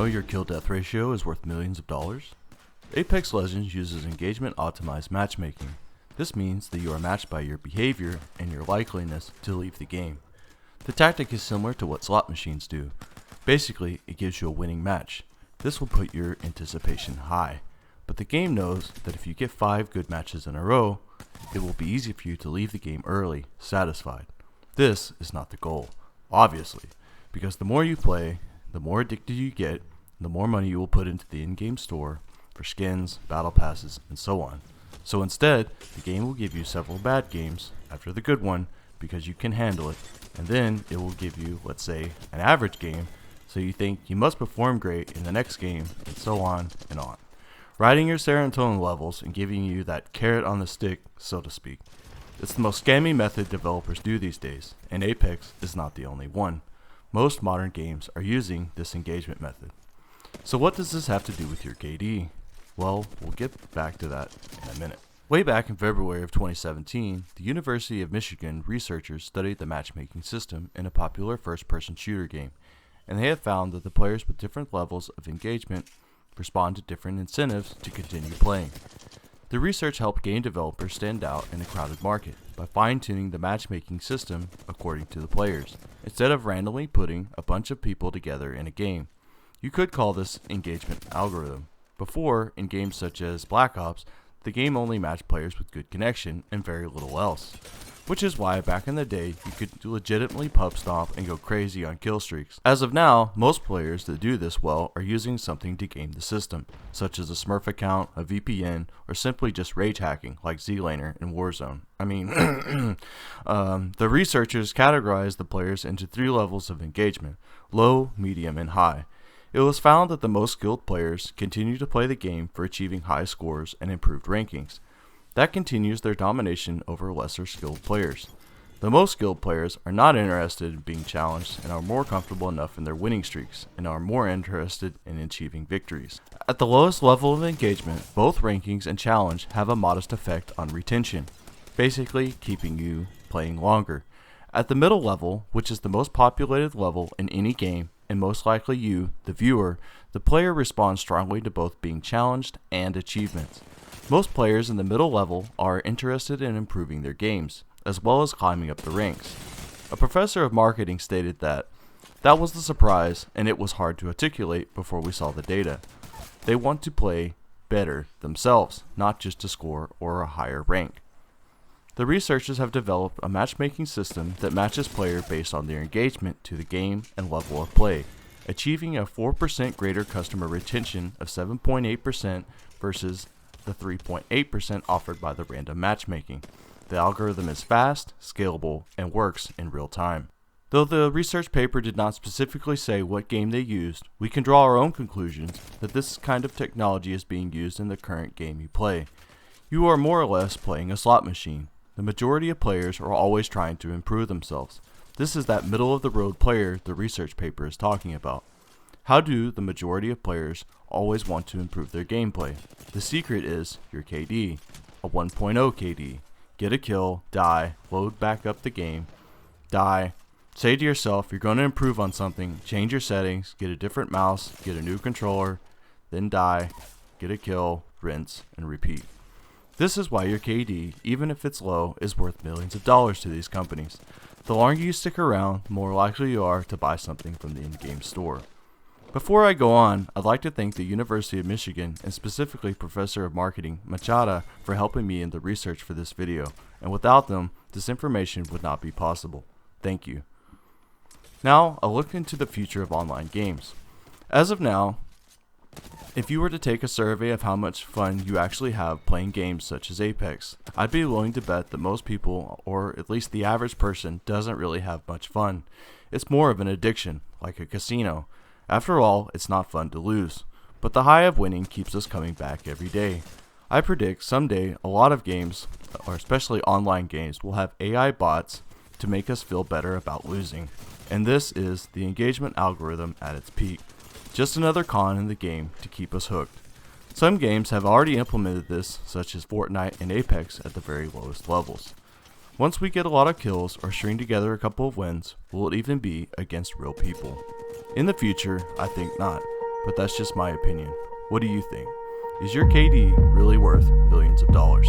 know your kill-death ratio is worth millions of dollars? Apex Legends uses engagement-optimized matchmaking. This means that you are matched by your behavior and your likeliness to leave the game. The tactic is similar to what slot machines do. Basically, it gives you a winning match. This will put your anticipation high. But the game knows that if you get 5 good matches in a row, it will be easy for you to leave the game early, satisfied. This is not the goal, obviously, because the more you play, the more addicted you get, the more money you will put into the in-game store for skins, battle passes, and so on. So instead, the game will give you several bad games after the good one because you can handle it, and then it will give you, let's say, an average game, so you think you must perform great in the next game, and so on and on. Riding your serotonin levels and giving you that carrot on the stick, so to speak. It's the most scammy method developers do these days, and Apex is not the only one. Most modern games are using this engagement method. So what does this have to do with your KD? Well, we'll get back to that in a minute. Way back in February of 2017, the University of Michigan researchers studied the matchmaking system in a popular first-person shooter game, and they have found that the players with different levels of engagement respond to different incentives to continue playing. The research helped game developers stand out in a crowded market by fine-tuning the matchmaking system according to the players, instead of randomly putting a bunch of people together in a game. You could call this engagement algorithm. Before, in games such as Black Ops, the game only matched players with good connection and very little else. Which is why back in the day, you could legitimately pub stomp and go crazy on kill streaks. As of now, most players that do this well are using something to game the system, such as a Smurf account, a VPN, or simply just rage hacking like ZLaner in Warzone. The researchers categorized the players into 3 levels of engagement: low, medium, and high. It was found that the most skilled players continue to play the game for achieving high scores and improved rankings. That continues their domination over lesser skilled players. The most skilled players are not interested in being challenged and are more comfortable enough in their winning streaks and are more interested in achieving victories. At the lowest level of engagement, both rankings and challenge have a modest effect on retention, basically keeping you playing longer. At the middle level, which is the most populated level in any game, and most likely you, the viewer, the player responds strongly to both being challenged and achievements. Most players in the middle level are interested in improving their games, as well as climbing up the ranks. A professor of marketing stated that was the surprise, and it was hard to articulate before we saw the data. They want to play better themselves, not just to score or a higher rank. The researchers have developed a matchmaking system that matches players based on their engagement to the game and level of play, achieving a 4% greater customer retention of 7.8% versus the 3.8% offered by the random matchmaking. The algorithm is fast, scalable, and works in real time. Though the research paper did not specifically say what game they used, we can draw our own conclusions that this kind of technology is being used in the current game you play. You are more or less playing a slot machine. The majority of players are always trying to improve themselves. This is that middle-of-the-road player the research paper is talking about. How do the majority of players always want to improve their gameplay? The secret is your KD, a 1.0 KD. Get a kill, die, load back up the game, die, say to yourself you're going to improve on something, change your settings, get a different mouse, get a new controller, then die, get a kill, rinse, and repeat. This is why your KD, even if it's low, is worth millions of dollars to these companies. The longer you stick around, the more likely you are to buy something from the in-game store. Before I go on, I'd like to thank the University of Michigan and specifically Professor of Marketing Machada for helping me in the research for this video, and without them, this information would not be possible. Thank you. Now, I'll look into the future of online games. As of now, if you were to take a survey of how much fun you actually have playing games such as Apex, I'd be willing to bet that most people, or at least the average person, doesn't really have much fun. It's more of an addiction, like a casino. After all, it's not fun to lose, but the high of winning keeps us coming back every day. I predict someday a lot of games, or especially online games, will have AI bots to make us feel better about losing. And this is the engagement algorithm at its peak. Just another con in the game to keep us hooked. Some games have already implemented this, such as Fortnite and Apex at the very lowest levels. Once we get a lot of kills or string together a couple of wins, will it even be against real people? In the future, I think not. but that's just my opinion. What do you think? Is your KD really worth millions of dollars?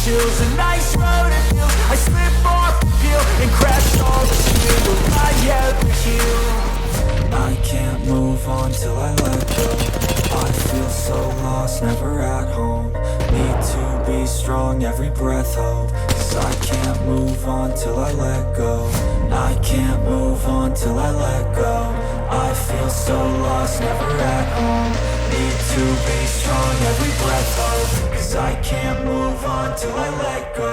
chills, a nice road it feels. I slip off the peel and crash all the steel. Will I ever heal? I can't move on till I let go. I feel so lost, never at home. Need to be strong, every breath hold. 'Cause I can't move on till I let go. I can't move on till I let go. I feel so lost, never at home. Need to be strong, every breath hold. 'Cause I can't move on till I let go.